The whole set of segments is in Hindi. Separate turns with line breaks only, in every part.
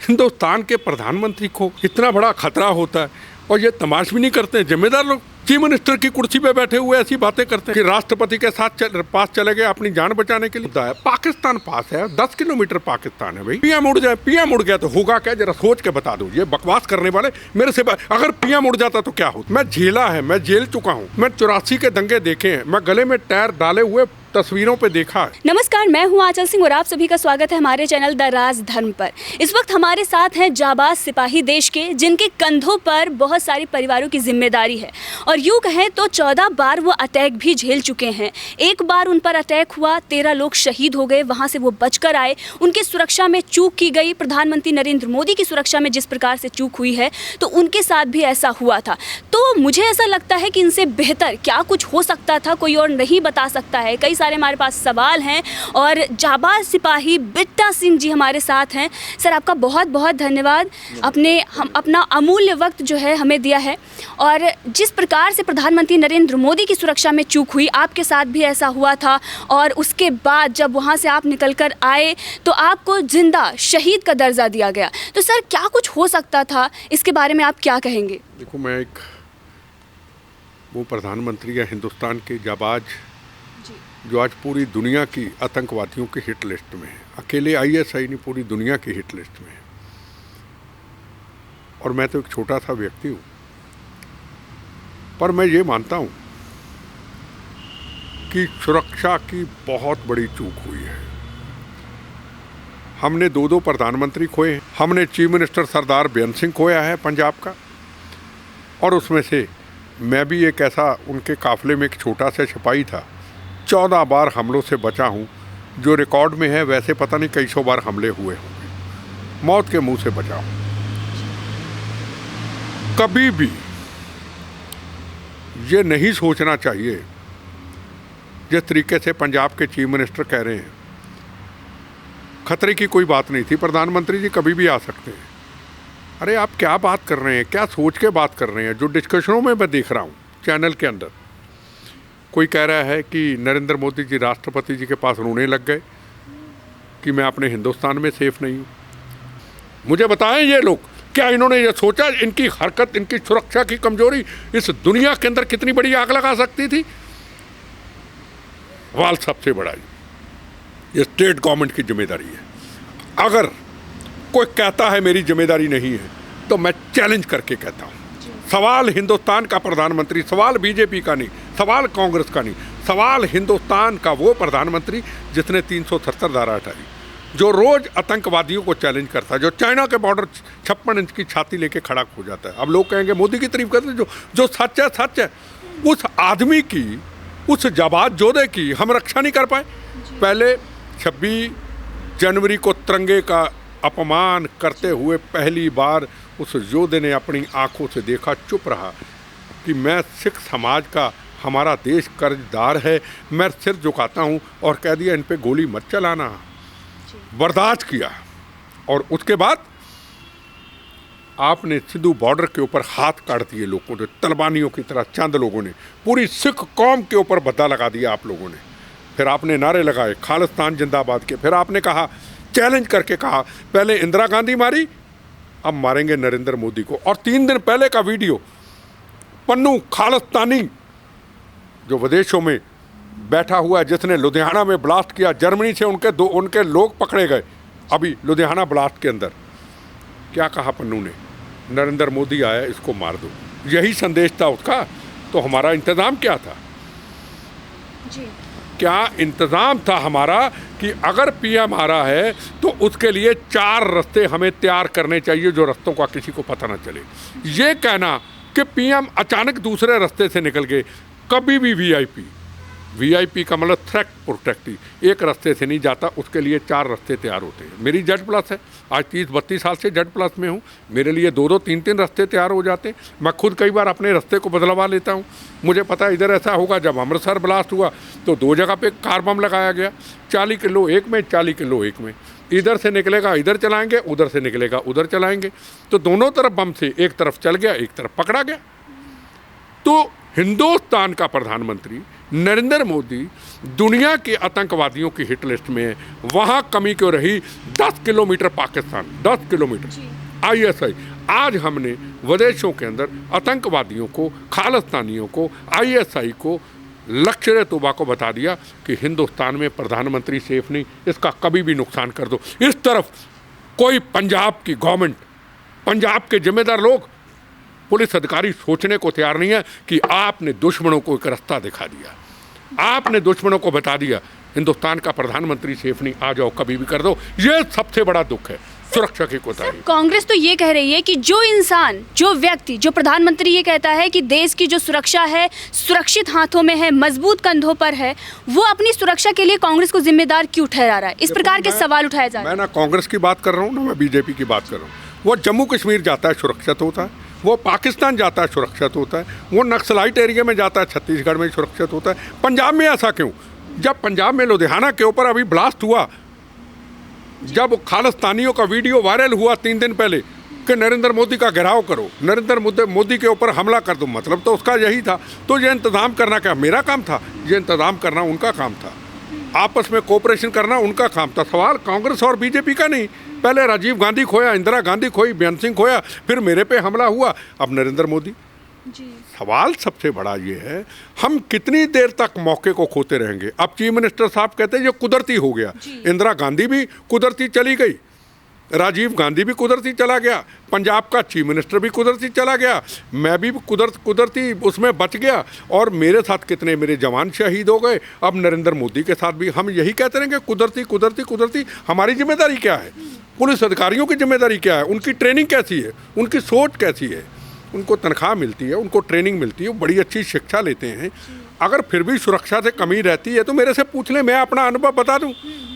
हिंदुस्तान के प्रधानमंत्री को इतना बड़ा खतरा होता है और ये तमाश भी नहीं करते हैं। जिम्मेदार लोग चीफ मिनिस्टर की कुर्सी पे बैठे हुए ऐसी बातें करते हैं कि राष्ट्रपति के साथ पास चले गए अपनी जान बचाने के लिए। है पाकिस्तान पास है, 10 किलोमीटर पाकिस्तान है भाई। पीएम उड़ जाए, पीएम उड़ गया तो होगा क्या, जरा सोच के बता दो। ये बकवास करने वाले मेरे से अगर पीएम उड़ जाता तो क्या होता। मैं झेला है, मैं जेल चुका हूँ, मैं 84 के दंगे देखे हैं, मैं गले में टायर डाले हुए तस्वीरों पे देखा है।
नमस्कार, मैं हूं आंचल सिंह और आप सभी का स्वागत है हमारे चैनल द राज धर्म पर। इस वक्त हमारे साथ हैं जाबाज सिपाही देश के, जिनके कंधों पर बहुत सारी परिवारों की जिम्मेदारी है और यूं कहें तो 14 बार वो अटैक भी झेल चुके हैं। एक बार उन पर अटैक हुआ, 13 लोग शहीद हो गए, वहां से वो बचकर आए। उनकी सुरक्षा में चूक की गई, प्रधानमंत्री नरेंद्र मोदी की सुरक्षा में जिस प्रकार से चूक हुई है तो उनके साथ भी ऐसा हुआ था। तो मुझे ऐसा लगता है कि इनसे बेहतर क्या कुछ हो सकता था कोई और नहीं बता सकता है। कई सारे हमारे पास सवाल हैं और जाबाज सिपाही बिट्टा सिंह जी हमारे साथ हैं। सर, आपका बहुत बहुत धन्यवाद, अपना अमूल्य वक्त जो है हमें दिया है। और जिस प्रकार से प्रधानमंत्री नरेंद्र मोदी की सुरक्षा में चूक हुई, आपके साथ भी ऐसा हुआ था और उसके बाद जब वहाँ से आप निकल कर आए तो आपको जिंदा शहीद का दर्जा दिया गया। तो सर, क्या कुछ हो सकता था, इसके बारे में आप क्या कहेंगे?
देखो, मैं वो प्रधानमंत्री या हिंदुस्तान के जाबाज जो आज पूरी दुनिया की आतंकवादियों की हिट लिस्ट में है, अकेले ISI नहीं पूरी दुनिया की हिट लिस्ट में है। और मैं तो एक छोटा सा व्यक्ति हूँ, पर मैं ये मानता हूँ कि सुरक्षा की बहुत बड़ी चूक हुई है। हमने दो प्रधानमंत्री खोए हैं। हमने चीफ मिनिस्टर सरदार बेअंत सिंह खोया है पंजाब का, और उसमें से मैं भी एक ऐसा उनके काफिले में एक छोटा सा सिपाही था। 14 बार हमलों से बचा हूँ, जो रिकॉर्ड में है। वैसे पता नहीं कई सौ बार हमले हुए होंगे, मौत के मुंह से बचा हूँ। कभी भी ये नहीं सोचना चाहिए जिस तरीके से पंजाब के चीफ मिनिस्टर कह रहे हैं, खतरे की कोई बात नहीं थी, प्रधानमंत्री जी कभी भी आ सकते हैं। अरे आप क्या बात कर रहे हैं, क्या सोच के बात कर रहे हैं? जो डिस्कशनों में मैं देख रहा हूँ चैनल के अंदर, कोई कह रहा है कि नरेंद्र मोदी जी राष्ट्रपति जी के पास रोने लग गए कि मैं अपने हिंदुस्तान में सेफ नहीं हूँ। मुझे बताएं, ये लोग क्या इन्होंने ये सोचा इनकी हरकत, इनकी सुरक्षा की कमजोरी इस दुनिया के अंदर कितनी बड़ी आग लगा सकती थी? सवाल सबसे बड़ा ये स्टेट गवर्नमेंट की जिम्मेदारी है। अगर कोई कहता है मेरी जिम्मेदारी नहीं है तो मैं चैलेंज करके कहता हूँ, सवाल हिंदुस्तान का प्रधानमंत्री, सवाल बीजेपी का नहीं, सवाल कांग्रेस का नहीं, सवाल हिंदुस्तान का वो प्रधानमंत्री जिसने 370 धारा हटाई, जो रोज आतंकवादियों को चैलेंज करता है, जो चाइना के बॉर्डर 56 इंच की छाती लेके खड़ा हो जाता है। अब लोग कहेंगे मोदी की तारीफ करते हैं, जो सच है सच है। उस आदमी की, उस जाबाज योद्धे की हम रक्षा नहीं कर पाए। पहले 26 जनवरी को तिरंगे का अपमान करते हुए पहली बार उस योद्धे ने अपनी आंखों से देखा, चुप रहा कि मैं सिख समाज का, हमारा देश कर्जदार है, मैं सिर झुकाता हूँ, और कह दिया इन पे गोली मत चलाना। बर्दाश्त किया। और उसके बाद आपने सिंधु बॉर्डर के ऊपर हाथ काट दिए लोगों ने, तलबानियों की तरह चंद लोगों ने, पूरी सिख कौम के ऊपर बद्दा लगा दिया आप लोगों ने। फिर आपने नारे लगाए खालिस्तान जिंदाबाद के। फिर आपने कहा, चैलेंज करके कहा, पहले इंदिरा गांधी मारी, अब मारेंगे नरेंद्र मोदी को। और 3 दिन पहले का वीडियो, पन्नू खालिस्तानी जो विदेशों में बैठा हुआ है, जिसने लुधियाना में ब्लास्ट किया, जर्मनी से उनके लोग पकड़े गए अभी लुधियाना ब्लास्ट के अंदर। क्या कहा पन्नू ने? नरेंद्र मोदी आया, इसको मार दो। यही संदेश था उसका। तो हमारा इंतज़ाम क्या था
जी?
क्या इंतज़ाम था हमारा कि अगर पीएम आ रहा है तो उसके लिए 4 रास्ते हमें तैयार करने चाहिए, जो रास्तों का किसी को पता ना चले। ये कहना कि पीएम अचानक दूसरे रास्ते से निकल गए, कभी भी वीआईपी का मतलब थ्रेट प्रोटेक्टी एक रास्ते से नहीं जाता, उसके लिए 4 रास्ते तैयार होते हैं। मेरी Z+ है, आज 30-32 साल से Z+ में हूँ, मेरे लिए 2-2, 3-3 रास्ते तैयार हो जाते हैं। मैं खुद कई बार अपने रास्ते को बदलवा लेता हूँ। मुझे पता है इधर ऐसा होगा। जब अमृतसर ब्लास्ट हुआ तो 2 जगह पे कार बम लगाया गया, 40 किलो एक में, 40 किलो एक में। इधर से निकलेगा इधर चलाएंगे, उधर से निकलेगा उधर चलाएंगे। तो दोनों तरफ बम से, एक तरफ चल गया, एक तरफ पकड़ा गया। तो हिंदुस्तान का प्रधानमंत्री नरेंद्र मोदी दुनिया के आतंकवादियों की हिट लिस्ट में है। वहाँ कमी क्यों रही? 10 किलोमीटर पाकिस्तान, 10 किलोमीटर आईएसआई। आज हमने विदेशों के अंदर आतंकवादियों को, खालिस्तानियों को, आईएसआई को, लश्कर तोबा को बता दिया कि हिंदुस्तान में प्रधानमंत्री सेफ नहीं, इसका कभी भी नुकसान कर दो। इस तरफ कोई पंजाब की गवर्नमेंट, पंजाब के जिम्मेदार लोग, पुलिस अधिकारी सोचने को तैयार नहीं है कि आपने दुश्मनों को एक रास्ता दिखा दिया, आपने दुश्मनों को बता दिया हिंदुस्तान का प्रधानमंत्री सेफ नहीं, आ जाओ कभी भी कर दो। ये सबसे बड़ा दुख है, सुरक्षा की कोताही।
कांग्रेस तो ये कह रही है कि जो इंसान, जो व्यक्ति, जो प्रधानमंत्री ये कहता है कि देश की जो सुरक्षा है सुरक्षित हाथों में है, मजबूत कंधों पर है, वो अपनी सुरक्षा के लिए कांग्रेस को जिम्मेदार क्यों ठहरा रहा है? इस प्रकार के सवाल उठाए जा रहे हैं।
मैं ना कांग्रेस की बात कर रहा हूँ, ना मैं बीजेपी की बात कर रहा हूँ। वो जम्मू कश्मीर जाता है सुरक्षित होता है, वो पाकिस्तान जाता है सुरक्षित होता है, वो नक्सलाइट एरिया में जाता है छत्तीसगढ़ में सुरक्षित होता है। पंजाब में ऐसा क्यों? जब पंजाब में लुधियाना के ऊपर अभी ब्लास्ट हुआ, जब खालिस्तानियों का वीडियो वायरल हुआ 3 दिन पहले कि नरेंद्र मोदी का घेराव करो, नरेंद्र मोदी के ऊपर हमला कर दो, मतलब तो उसका यही था। तो ये इंतज़ाम करना क्या मेरा काम था? ये इंतज़ाम करना उनका काम था, आपस में कोऑपरेशन करना उनका काम था। सवाल कांग्रेस और बीजेपी का नहीं। पहले राजीव गांधी खोया, इंदिरा गांधी खोई, बेअंत सिंह खोया, फिर मेरे पे हमला हुआ, अब नरेंद्र मोदी। सवाल सबसे बड़ा ये है, हम कितनी देर तक मौके को खोते रहेंगे? अब चीफ मिनिस्टर साहब कहते हैं ये कुदरती हो गया। इंदिरा गांधी भी कुदरती चली गई, राजीव गांधी भी कुदरती चला गया, पंजाब का चीफ मिनिस्टर भी कुदरती चला गया, मैं भी कुदरती उसमें बच गया, और मेरे साथ कितने मेरे जवान शहीद हो गए। अब नरेंद्र मोदी के साथ भी हम यही कहते रहेंगे कुदरती कुदरती कुदरती। हमारी जिम्मेदारी क्या है? पुलिस अधिकारियों की जिम्मेदारी क्या है? उनकी ट्रेनिंग कैसी है? उनकी सोच कैसी है? उनको तनख्वाह मिलती है, उनको ट्रेनिंग मिलती है, बड़ी अच्छी शिक्षा लेते हैं। अगर फिर भी सुरक्षा से कमी रहती है तो मेरे से पूछ लें, मैं अपना अनुभव बता दूं।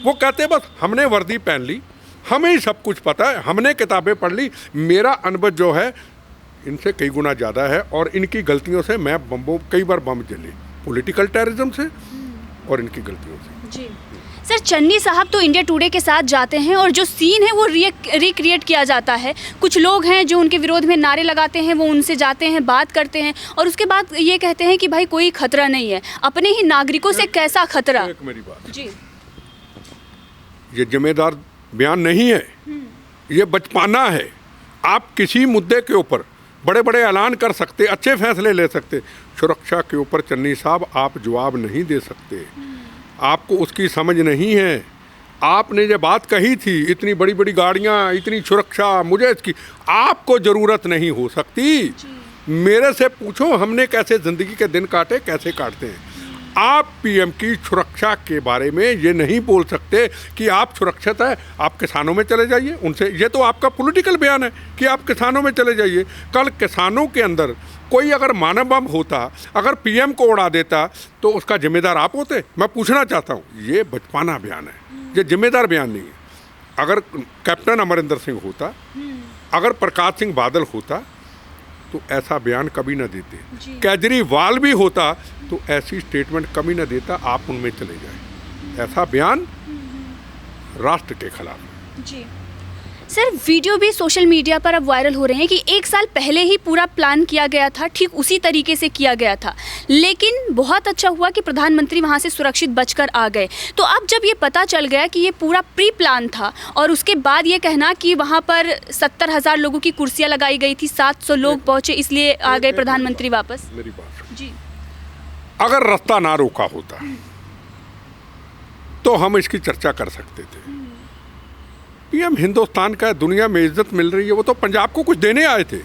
वो कहते हैं बस हमने वर्दी पहन ली, हमें ही सब कुछ पता है, हमने किताबें पढ़ ली। मेरा अनुभव जो है इनसे कई गुना ज़्यादा है, और इनकी गलतियों से मैं कई बार बम जले, पॉलिटिकल टेररिज्म से और इनकी गलतियों से।
जी सर, चन्नी साहब तो इंडिया टुडे के साथ जाते हैं और जो सीन है वो रिक्रिएट किया जाता है। कुछ लोग हैं जो उनके विरोध में नारे लगाते हैं, वो उनसे जाते हैं, बात करते हैं, और उसके बाद ये कहते हैं कि भाई कोई खतरा नहीं है। अपने ही नागरिकों से कैसा खतरा?
एक मेरी बात
जी,
ये जिम्मेदार बयान नहीं है, ये बचपना है। आप किसी मुद्दे के ऊपर बड़े बड़े ऐलान कर सकते, अच्छे फैसले ले सकते, सुरक्षा के ऊपर चन्नी साहब आप जवाब नहीं दे सकते। आपको उसकी समझ नहीं है। आपने ये बात कही थी, इतनी बड़ी बड़ी गाड़ियाँ, इतनी सुरक्षा, मुझे इसकी आपको ज़रूरत नहीं हो सकती। मेरे से पूछो हमने कैसे ज़िंदगी के दिन काटे, कैसे काटते हैं। आप पीएम की सुरक्षा के बारे में ये नहीं बोल सकते कि आप सुरक्षित है, आप किसानों में चले जाइए उनसे। ये तो आपका पॉलिटिकल बयान है कि आप किसानों में चले जाइए। कल किसानों के अंदर कोई अगर मानव बम होता, अगर पीएम को उड़ा देता, तो उसका जिम्मेदार आप होते? मैं पूछना चाहता हूँ, ये बचपना बयान है, ये जिम्मेदार बयान नहीं है। अगर कैप्टन अमरिंदर सिंह होता, अगर प्रकाश सिंह बादल होता, तो ऐसा बयान कभी ना देते। केजरीवाल भी होता तो ऐसी स्टेटमेंट कभी ना देता, आप उनमें चले जाए। ऐसा बयान राष्ट्र के खिलाफ है।
जी सर, वीडियो भी सोशल मीडिया पर अब वायरल हो रहे हैं कि 1 साल पहले ही पूरा प्लान किया गया था, ठीक उसी तरीके से किया गया था, लेकिन बहुत अच्छा हुआ कि प्रधानमंत्री वहां से सुरक्षित बचकर आ गए। तो अब जब ये पता चल गया कि ये पूरा प्री प्लान था, और उसके बाद ये कहना कि वहां पर 70,000 लोगों की कुर्सियां लगाई गई थी, 700 लोग पहुंचे इसलिए आ गए प्रधानमंत्री वापस।
मेरी बात
जी,
अगर रास्ता ना रोका होता तो हम इसकी चर्चा कर सकते थे। पीएम हिंदुस्तान का, दुनिया में इज्जत मिल रही है, वो तो पंजाब को कुछ देने आए थे।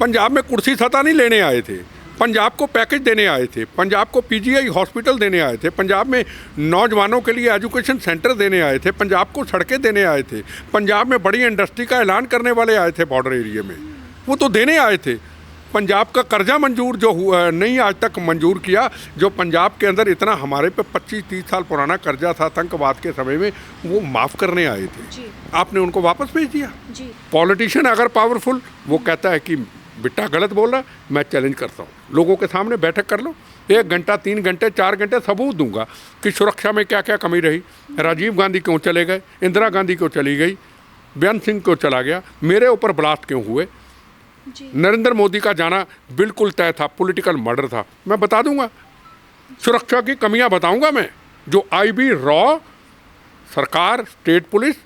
पंजाब में कुर्सी सत्ता नहीं लेने आए थे, पंजाब को पैकेज देने आए थे, पंजाब को पीजीआई हॉस्पिटल देने आए थे, पंजाब में नौजवानों के लिए एजुकेशन सेंटर देने आए थे, पंजाब को सड़कें देने आए थे, पंजाब में बड़ी इंडस्ट्री का ऐलान करने वाले आए थे बॉर्डर एरिया में, वो तो देने आए थे। पंजाब का कर्जा मंजूर जो हुआ नहीं आज तक मंजूर किया, जो पंजाब के अंदर इतना हमारे पे 25-30 साल पुराना कर्जा था आतंकवाद के समय में, वो माफ़ करने आए थे। आपने उनको वापस भेज दिया। पॉलिटिशियन अगर पावरफुल, वो कहता है कि बिट्टा गलत बोल रहा, मैं चैलेंज करता हूँ, लोगों के सामने बैठक कर लो, 1 घंटा 3 घंटे 4 घंटे सबूत दूंगा कि सुरक्षा में क्या क्या कमी रही। राजीव गांधी क्यों चले गए, इंदिरा गांधी क्यों चली गई, बेअंत सिंह क्यों चला गया, मेरे ऊपर ब्लास्ट क्यों हुए, नरेंद्र मोदी का जाना बिल्कुल तय था, पॉलिटिकल मर्डर था। मैं बता दूंगा, सुरक्षा की कमियां बताऊंगा मैं, जो आईबी, रॉ, सरकार, स्टेट पुलिस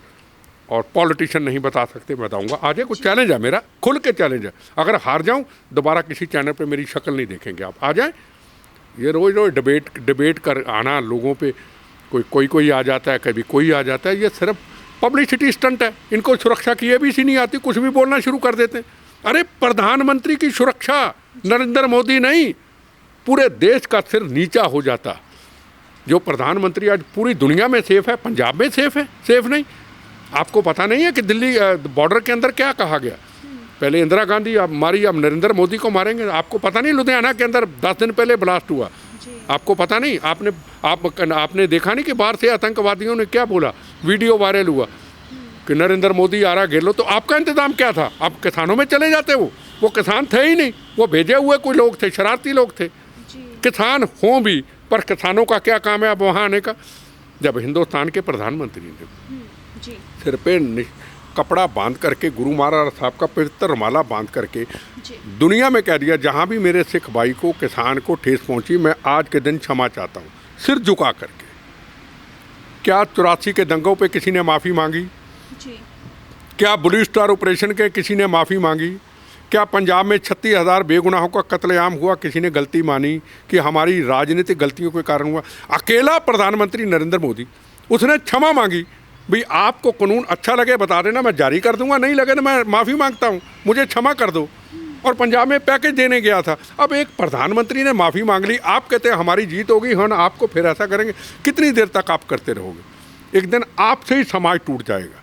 और पॉलिटिशियन नहीं बता सकते, बताऊंगा। आज ये कुछ चैलेंज है मेरा, खुल के चैलेंज है। अगर हार जाऊं दोबारा किसी चैनल पे मेरी शक्ल नहीं देखेंगे आप। आ जाएं, ये रोज रोज डिबेट कर आना लोगों पे, कोई आ जाता है, कभी कोई आ जाता है, ये सिर्फ पब्लिसिटी स्टंट है। इनको सुरक्षा की एबीसी नहीं आती, कुछ भी बोलना शुरू कर देते हैं। अरे प्रधानमंत्री की सुरक्षा, नरेंद्र मोदी नहीं, पूरे देश का सिर नीचा हो जाता। जो प्रधानमंत्री आज पूरी दुनिया में सेफ है, पंजाब में सेफ है? सेफ नहीं। आपको पता नहीं है कि दिल्ली बॉर्डर के अंदर क्या कहा गया? पहले इंदिरा गांधी अब मारी, अब नरेंद्र मोदी को मारेंगे। आपको पता नहीं लुधियाना के अंदर 10 दिन पहले ब्लास्ट हुआ? आपको पता नहीं? आपने देखा नहीं कि बाहर से आतंकवादियों ने क्या बोला? वीडियो वायरल हुआ कि नरेंद्र मोदी आ रहा, घेर लो। तो आपका इंतजाम क्या था? आप किसानों में चले जाते। वो किसान थे ही नहीं, वो भेजे हुए कोई लोग थे, शरारती लोग थे। किसान हों भी, पर किसानों का क्या काम है अब वहाँ आने का? जब हिंदुस्तान के प्रधानमंत्री ने सिर पे कपड़ा बांध करके, गुरु महाराज साहब का पवित्र माला बांध करके दुनिया में कह दिया, जहाँ भी मेरे सिख भाई को, किसान को ठेस पहुँची, मैं आज के दिन क्षमा चाहता हूँ, सिर झुका करके। क्या 84 के दंगों पे किसी ने माफ़ी मांगी? क्या ब्लू स्टार ऑपरेशन के किसी ने माफ़ी मांगी? क्या पंजाब में 36,000 बेगुनाहों का कत्लेआम हुआ, किसी ने गलती मानी कि हमारी राजनीतिक गलतियों के कारण हुआ? अकेला प्रधानमंत्री नरेंद्र मोदी, उसने क्षमा मांगी। भाई आपको कानून अच्छा लगे बता देना, मैं जारी कर दूंगा, नहीं लगे ना मैं माफ़ी मांगता हूँ, मुझे क्षमा कर दो। और पंजाब में पैकेज देने गया था। अब एक प्रधानमंत्री ने माफ़ी मांग ली, आप कहते हैं हमारी जीत होगी, हम आपको फिर ऐसा करेंगे। कितनी देर तक आप करते रहोगे? एक दिन आपसे ही समाज टूट जाएगा।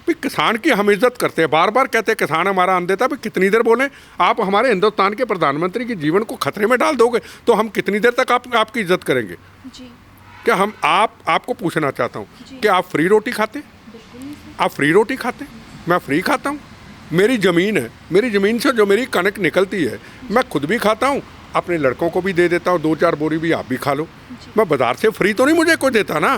भाई किसान की हम इज्जत करते हैं, बार बार कहते हैं किसान हमारा अन्नदाता। भाई कितनी देर बोलें? आप हमारे हिंदुस्तान के प्रधानमंत्री के जीवन को खतरे में डाल दोगे तो हम कितनी देर तक आपकी इज्जत करेंगे? क्या हम आपको पूछना चाहता हूँ कि आप फ्री रोटी खाते? आप फ्री रोटी खाते? मैं फ्री खाता हूँ। मेरी ज़मीन है, मेरी ज़मीन से जो मेरी कनक निकलती है मैं खुद भी खाता हूँ, अपने लड़कों को भी दे देता हूँ, 2-4 बोरी भी आप भी खा लो। मैं बाज़ार से फ्री तो नहीं मुझे कोई देता ना।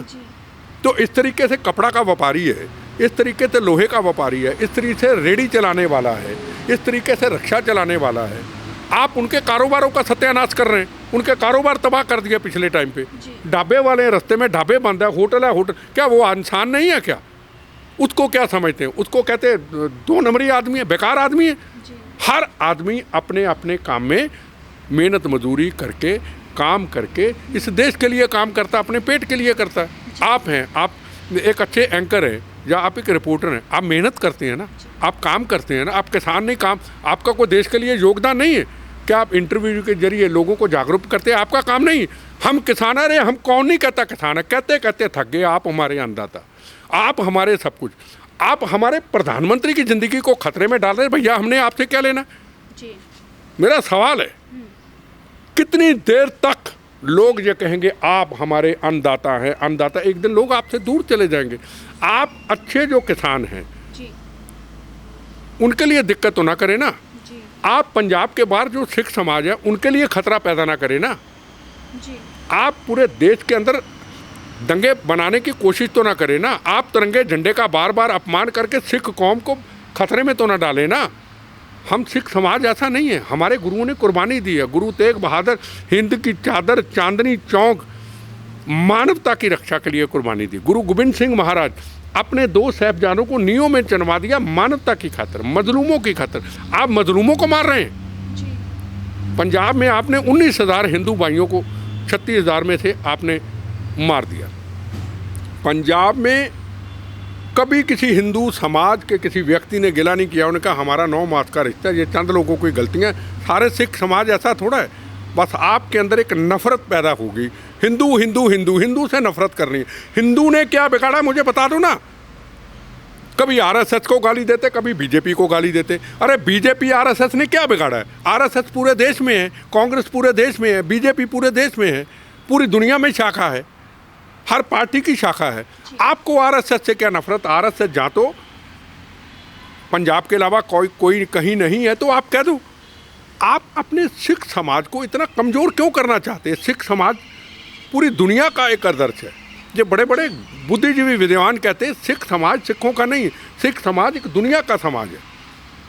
तो इस तरीके से कपड़ा का व्यापारी है, इस तरीके से लोहे का व्यापारी है, इस तरीके से रेडी चलाने वाला है, इस तरीके से रिक्शा चलाने वाला है। आप उनके कारोबारों का सत्यानाश कर रहे हैं, उनके कारोबार तबाह कर दिए पिछले टाइम पे। ढाबे वाले रास्ते में ढाबे बंद है, होटल है होटल, क्या वो इंसान नहीं है क्या? उसको क्या समझते हैं? उसको कहते हैं 2 नंबरी आदमी है, बेकार आदमी है। हर आदमी अपने अपने काम में मेहनत मजदूरी करके, काम करके इस देश के लिए काम करता, अपने पेट के लिए करता है। आप हैं, आप एक अच्छे एंकर हैं या आप एक रिपोर्टर हैं, आप मेहनत करते हैं ना, आप काम करते हैं ना। आप किसान नहीं, काम आपका कोई देश के लिए योगदान नहीं है क्या? आप इंटरव्यू के जरिए लोगों को जागरूक करते हैं, आपका काम नहीं। हम किसान, अरे हम कौन नहीं कहता किसान है, कहते कहते थक गए। आप हमारे अन्नदाता, आप हमारे सब कुछ, आप हमारे प्रधानमंत्री की ज़िंदगी को खतरे में डाल रहे हैं। भैया हमने आपसे क्या लेना? मेरा सवाल है, कितनी देर तक लोग ये कहेंगे आप हमारे अन्नदाता हैं, अन्नदाता? एक दिन लोग आपसे दूर चले जाएंगे। आप अच्छे जो किसान हैं उनके लिए दिक्कत तो ना करें ना। आप पंजाब के बाहर जो सिख समाज है उनके लिए खतरा पैदा ना करें ना। आप पूरे देश के अंदर दंगे बनाने की कोशिश तो ना करें ना। आप तिरंगे झंडे का बार बार अपमान करके सिख कौम को खतरे में तो ना डालें ना। हम सिख समाज ऐसा नहीं है, हमारे गुरुओं ने कुर्बानी दी है। गुरु तेग बहादुर हिंद की चादर चांदनी चौक मानवता की रक्षा के लिए कुर्बानी दी। गुरु गोविंद सिंह महाराज अपने 2 साहिबजादों को नींव में चनवा दिया मानवता की खातिर, मजलूमों की खातिर। आप मजलूमों को मार रहे हैं। पंजाब में आपने 19,000 हिंदू भाइयों को 36,000 में से आपने मार दिया। पंजाब में कभी किसी हिंदू समाज के किसी व्यक्ति ने गिला नहीं किया, उन्होंने कहा हमारा 9 मास का रिश्ता, ये चंद लोगों की गलतियाँ। सारे सिख समाज ऐसा थोड़ा है। बस आपके अंदर एक नफरत पैदा होगी, हिंदू हिंदू हिंदू हिंदू से नफरत करनी है। हिंदू ने क्या बिगाड़ा मुझे बता दो ना। कभी आरएसएस को गाली देते, कभी बीजेपी को गाली देते। अरे बीजेपी आरएसएस ने क्या बिगाड़ा है? आरएसएस पूरे देश में है, कांग्रेस पूरे देश में है, बीजेपी पूरे देश में है, पूरी दुनिया में शाखा है, हर पार्टी की शाखा है। आपको आरएसएस से क्या नफरत? आरएसएस जहाँ तो पंजाब के अलावा कोई कहीं नहीं है तो आप कह दो। आप अपने सिख समाज को इतना कमज़ोर क्यों करना चाहते हैं? सिख समाज पूरी दुनिया का एक आदर्श है। ये बड़े बड़े बुद्धिजीवी विद्वान कहते हैं सिख समाज सिखों का नहीं, सिख समाज एक दुनिया का समाज है।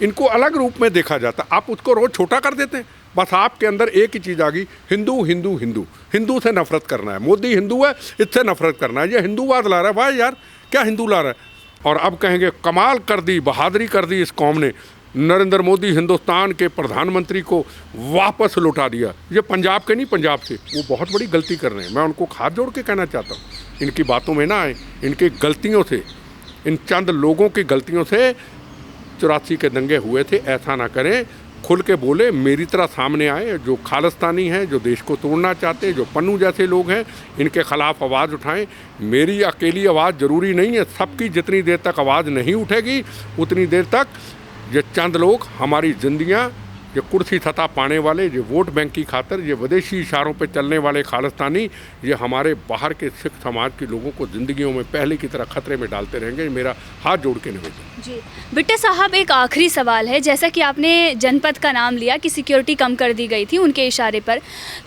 इनको अलग रूप में देखा जाता, आप उसको रोज़ छोटा कर देते हैं। बस आपके अंदर एक ही चीज़ आ गई, हिंदू हिंदू हिंदू, हिंदू से नफरत करना है। मोदी हिंदू है, इससे नफरत करना है, ये हिंदूवाद ला रहा है। भाई यार क्या हिंदू ला रहा है? और अब कहेंगे कमाल कर दी, बहादुरी कर दी इस कौम ने, नरेंद्र मोदी हिंदुस्तान के प्रधानमंत्री को वापस लौटा दिया। ये पंजाब के नहीं, पंजाब से वो बहुत बड़ी गलती कर रहे हैं। मैं उनको हाथ जोड़ के कहना चाहता हूँ, इनकी बातों में ना आए, इनकी गलतियों से, इन चंद लोगों की गलतियों से 84 के दंगे हुए थे, ऐसा ना करें। खुल के बोले, मेरी तरह सामने आए, जो खालिस्तानी हैं, जो देश को तोड़ना चाहते हैं, जो पन्नू जैसे लोग हैं, इनके खिलाफ आवाज़ उठाएं। मेरी अकेली आवाज़ ज़रूरी नहीं है, सबकी जितनी देर तक आवाज़ नहीं उठेगी उतनी देर तक ये चंद लोग हमारी जिंदगियां, ये कुर्सी सत्ता पाने वाले, ये वोट बैंक की खातर, ये विदेशी इशारों पे चलने वाले खालिस्तानी, ये हमारे बाहर के सिख समाज के लोगों को ज़िंदगियों में पहले की तरह खतरे में डालते रहेंगे। मेरा हाथ जोड़ के निवेदन।
जी बिट्टा साहब, एक आखिरी सवाल है। जैसा कि आपने जनपद का नाम लिया कि सिक्योरिटी कम कर दी गई थी उनके इशारे पर,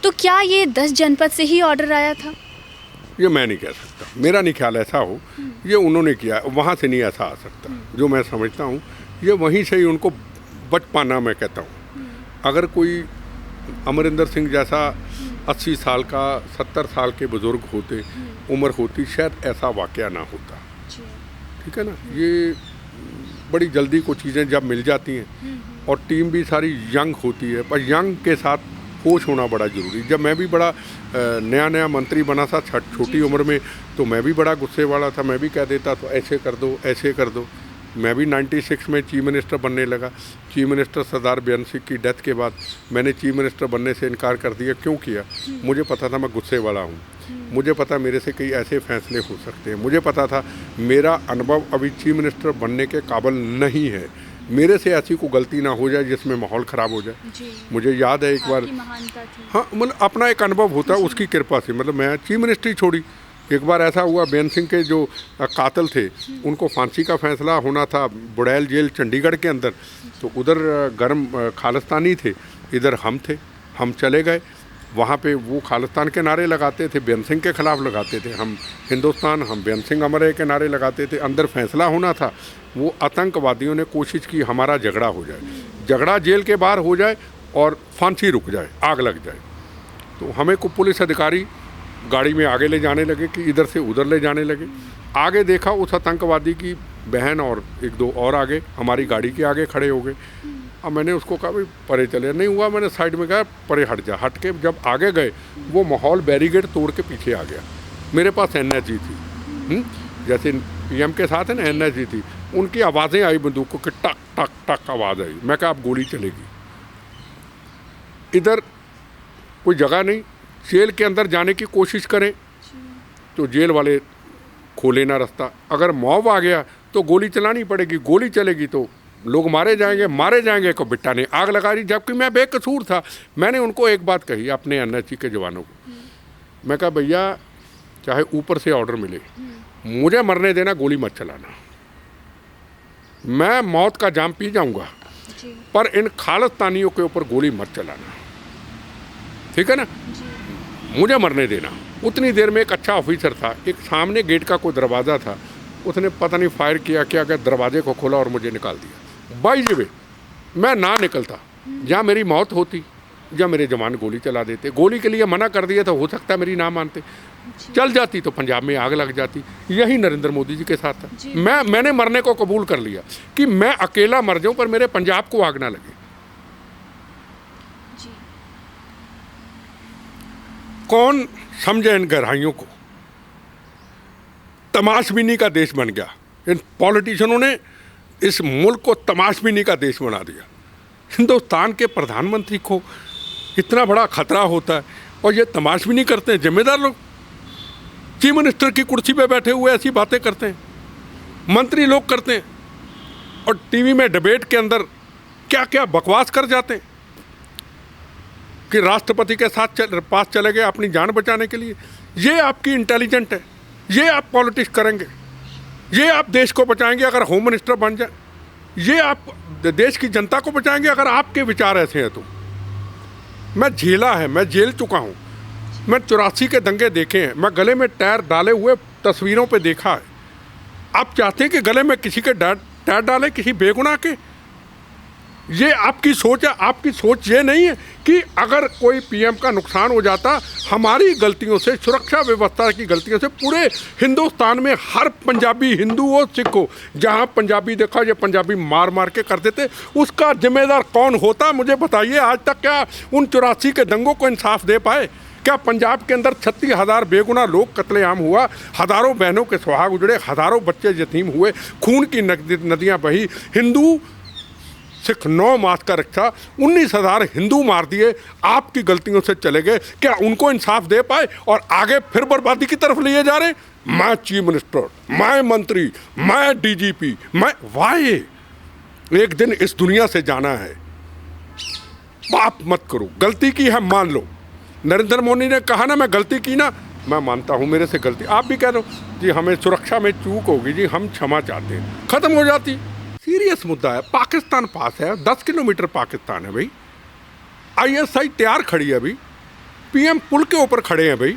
तो क्या ये 10 जनपद से ही ऑर्डर आया था?
ये मैं नहीं कह सकता, मेरा नहीं ख्याल ऐसा हो। ये उन्होंने किया, वहाँ से नहीं ऐसा आ सकता। जो मैं समझता हूँ ये वहीं से ही उनको बच पाना, मैं कहता हूँ। अगर कोई अमरिंदर सिंह जैसा 80 साल का, 70 साल के बुज़ुर्ग होते, उम्र होती, शायद ऐसा वाक़या ना होता। ठीक है ना? ये बड़ी जल्दी को चीज़ें जब मिल जाती हैं और टीम भी सारी यंग होती है, पर यंग के साथ होश होना बड़ा ज़रूरी। जब मैं भी बड़ा नया मंत्री बना था छोटी उम्र में, तो मैं भी बड़ा गुस्से वाला था। मैं भी कह देता तो ऐसे कर दो, ऐसे कर दो। मैं भी 96 में चीफ मिनिस्टर बनने लगा। चीफ मिनिस्टर सरदार बेअंत सिंह की डेथ के बाद मैंने चीफ मिनिस्टर बनने से इनकार कर दिया। क्यों किया? मुझे पता था मैं गुस्से वाला हूँ, मुझे पता मेरे से कई ऐसे फैसले हो सकते हैं, मुझे पता था मेरा अनुभव अभी चीफ मिनिस्टर बनने के काबिल नहीं है, मेरे से ऐसी कोई गलती ना हो जाए जिसमें माहौल ख़राब हो जाए। मुझे याद है एक बार, हाँ मतलब अपना एक अनुभव होता है, उसकी कृपा से मतलब मैं चीफ मिनिस्ट्री छोड़ी। एक बार ऐसा हुआ, बेअंत सिंह के जो कातिल थे उनको फांसी का फैसला होना था बुड़ैल जेल चंडीगढ़ के अंदर, तो उधर गर्म खालिस्तानी थे, इधर हम थे। हम चले गए वहाँ पे, वो खालिस्तान के नारे लगाते थे, बेअंत सिंह के ख़िलाफ़ लगाते थे। हम हिंदुस्तान, हम बेअंत सिंह अमर है के नारे लगाते थे। अंदर फैसला होना था। वो आतंकवादियों ने कोशिश की हमारा झगड़ा हो जाए, झगड़ा जेल के बाहर हो जाए और फांसी रुक जाए, आग लग जाए। तो हमें को पुलिस अधिकारी गाड़ी में आगे ले जाने लगे कि इधर से उधर ले जाने लगे। आगे देखा उस आतंकवादी की बहन और 1-2 और आगे हमारी गाड़ी के आगे खड़े हो गए। अब मैंने उसको कहा भाई परे चले, नहीं हुआ, मैंने साइड में कहा परे हट जा। हट के जब आगे गए वो माहौल बैरिकेड तोड़ के पीछे आ गया। मेरे पास NSG थी, जैसे PM के साथ है ना NSG थी, उनकी आवाज़ें आई बंदूकों की, टक टक टक आवाज़ आई। मैं कहा अब गोली चलेगी। इधर कोई जगह नहीं, जेल के अंदर जाने की कोशिश करें तो जेल वाले खोले ना रास्ता। अगर मॉब आ गया तो गोली चलानी पड़ेगी, गोली चलेगी तो लोग मारे जाएंगे। को बिट्टा ने आग लगा दी, जबकि मैं बेकसूर था। मैंने उनको एक बात कही अपने NSG के जवानों को, मैं कहा भैया चाहे ऊपर से ऑर्डर मिले, मुझे मरने देना, गोली मत चलाना। मैं मौत का जाम पी जाऊंगा, पर इन खालिस्तानियों के ऊपर गोली मत चलाना, ठीक है ना? मुझे मरने देना। उतनी देर में एक अच्छा ऑफिसर था, एक सामने गेट का कोई दरवाज़ा था, उसने पता नहीं फायर किया क्या, दरवाजे को खोला और मुझे निकाल दिया। बाई वे मैं ना निकलता, या मेरी मौत होती या मेरे जवान गोली चला देते। गोली के लिए मना कर दिया तो हो सकता है मेरी ना मानते, चल जाती तो पंजाब में आग लग जाती। यही नरेंद्र मोदी जी के साथ था। मैंने मरने को कबूल कर लिया कि मैं अकेला मर जाऊं पर मेरे पंजाब को आग ना लगे। कौन समझे इन गहराइयों को? तमाशबीनी का देश बन गया। इन पॉलिटिशियनों ने इस मुल्क को तमाशबीनी का देश बना दिया। हिंदुस्तान के प्रधानमंत्री को इतना बड़ा खतरा होता है और ये तमाशबीनी करते हैं। जिम्मेदार लोग चीफ मिनिस्टर की कुर्सी पे बैठे हुए ऐसी बातें करते हैं, मंत्री लोग करते हैं, और टीवी में डिबेट के अंदर क्या क्या बकवास कर जाते हैं कि राष्ट्रपति के साथ पास चले गए अपनी जान बचाने के लिए। ये आपकी इंटेलिजेंट है, ये आप पॉलिटिक्स करेंगे, ये आप देश को बचाएंगे अगर होम मिनिस्टर बन जाए, ये आप देश की जनता को बचाएंगे अगर आपके विचार ऐसे हैं। तो मैं झेला है, मैं जेल चुका हूँ, मैं 84 के दंगे देखे हैं, मैं गले में टायर डाले हुए तस्वीरों पे देखा है। आप चाहते हैं कि गले में किसी के टायर डालें, किसी बेगुनाह के? ये आपकी सोच है। आपकी सोच ये नहीं है कि अगर कोई पीएम का नुकसान हो जाता हमारी गलतियों से, सुरक्षा व्यवस्था की गलतियों से, पूरे हिंदुस्तान में हर पंजाबी, हिंदू हो सिख हो, जहाँ पंजाबी देखा ये पंजाबी मार मार के कर देते, उसका जिम्मेदार कौन होता मुझे बताइए। आज तक क्या उन 84 के दंगों को इंसाफ दे पाए? क्या पंजाब के अंदर 36,000 बेगुनाह लोग कत्लेआम हुआ, हज़ारों बहनों के सुहाग उजड़े, हज़ारों बच्चे यतीम हुए, खून की नदियाँ बही, हिंदू सिख 9 मास का रक्षा, 19,000 हिंदू मार दिए, आपकी गलतियों से चले गए। क्या उनको इंसाफ दे पाए? और आगे फिर बर्बादी की तरफ लिए जा रहे। मैं चीफ मिनिस्टर, मैं मंत्री, मैं डीजीपी, मैं वाई एक दिन इस दुनिया से जाना है। पाप मत करो, गलती की है मान लो। नरेंद्र मोदी ने कहा ना मैं गलती की ना, मैं मानता हूँ मेरे से गलती। आप भी कह दो जी हमें सुरक्षा में चूक होगी जी, हम क्षमा चाहते हैं, खत्म हो जाती। सीरियस मुद्दा है। पाकिस्तान पास है, 10 किलोमीटर पाकिस्तान है भाई। ISI तैयार खड़ी है भाई, पीएम पुल के ऊपर खड़े हैं भाई,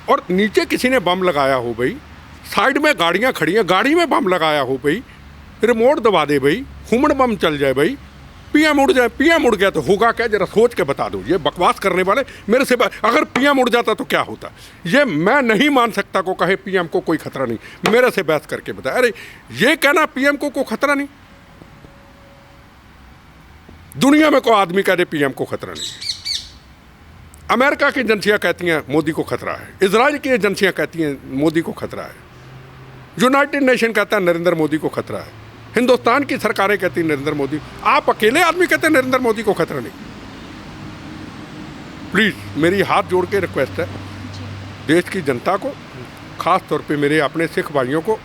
और नीचे किसी ने बम लगाया हो भाई, साइड में गाड़ियाँ खड़ी हैं, गाड़ी में बम लगाया हो भाई, रिमोट दबा दे भाई, हुमड़ बम चल जाए भाई, पीएम उड़ जाए। पीएम उड़ गया तो होगा क्या? जरा सोच के बता दो। ये बकवास करने वाले मेरे से अगर पीएम उड़ जाता तो क्या होता? ये मैं नहीं मान सकता को कहे पीएम को कोई खतरा नहीं। मेरे से बहस करके बताए। अरे ये कहना पीएम को कोई खतरा नहीं, दुनिया में कोई आदमी कह दे पीएम को खतरा नहीं। अमेरिका की एजेंसियां कहती हैं मोदी को खतरा है, इजराइल की एजेंसियां कहती हैं मोदी को खतरा है, यूनाइटेड नेशन कहता है नरेंद्र मोदी को खतरा है, हिंदुस्तान की सरकारें कहती हैं नरेंद्र मोदी। आप अकेले आदमी कहते हैं नरेंद्र मोदी को खतरा नहीं। प्लीज़ मेरी हाथ जोड़ के रिक्वेस्ट है देश की जनता को, ख़ास तौर पे मेरे अपने सिख भाइयों को,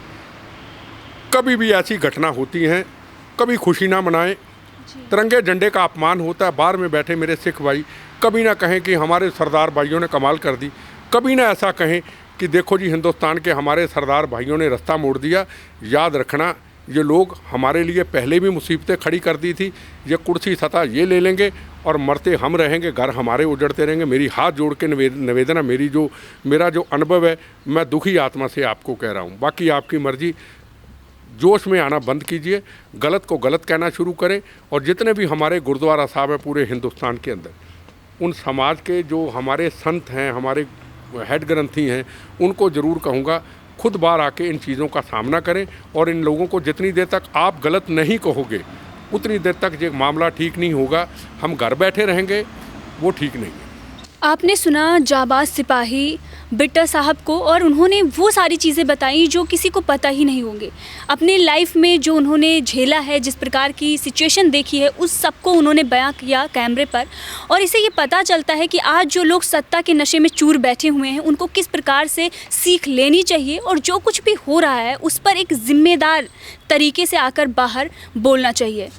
कभी भी ऐसी घटना होती हैं कभी खुशी ना मनाएं। तिरंगे झंडे का अपमान होता है, बाहर में बैठे मेरे सिख भाई कभी ना कहें कि हमारे सरदार भाइयों ने कमाल कर दी, कभी ना ऐसा कहें कि देखो जी हिंदुस्तान के हमारे सरदार भाइयों ने रास्ता मोड़ दिया। याद रखना ये लोग हमारे लिए पहले भी मुसीबतें खड़ी कर दी थी, ये कुर्सी सत्ता ये ले लेंगे और मरते हम रहेंगे, घर हमारे उजड़ते रहेंगे। मेरी हाथ जोड़ के निवेदन है, मेरा जो अनुभव है, मैं दुखी आत्मा से आपको कह रहा हूँ। बाकी आपकी मर्जी, जोश में आना बंद कीजिए, गलत को गलत कहना शुरू करें। और जितने भी हमारे गुरुद्वारा साहब हैं पूरे हिंदुस्तान के अंदर, उन समाज के जो हमारे संत हैं, हमारे हेड ग्रंथी हैं, उनको ज़रूर कहूँगा खुद बाहर आके इन चीज़ों का सामना करें। और इन लोगों को जितनी देर तक आप गलत नहीं कहोगे उतनी देर तक ये मामला ठीक नहीं होगा। हम घर बैठे रहेंगे, वो ठीक नहीं है।
आपने सुना जाबाज सिपाही बिट्टा साहब को, और उन्होंने वो सारी चीज़ें बताई जो किसी को पता ही नहीं होंगे। अपने लाइफ में जो उन्होंने झेला है, जिस प्रकार की सिचुएशन देखी है, उस सब को उन्होंने बयां किया कैमरे पर। और इससे ये पता चलता है कि आज जो लोग सत्ता के नशे में चूर बैठे हुए हैं उनको किस प्रकार से सीख लेनी चाहिए, और जो कुछ भी हो रहा है उस पर एक जिम्मेदार तरीके से आकर बाहर बोलना चाहिए।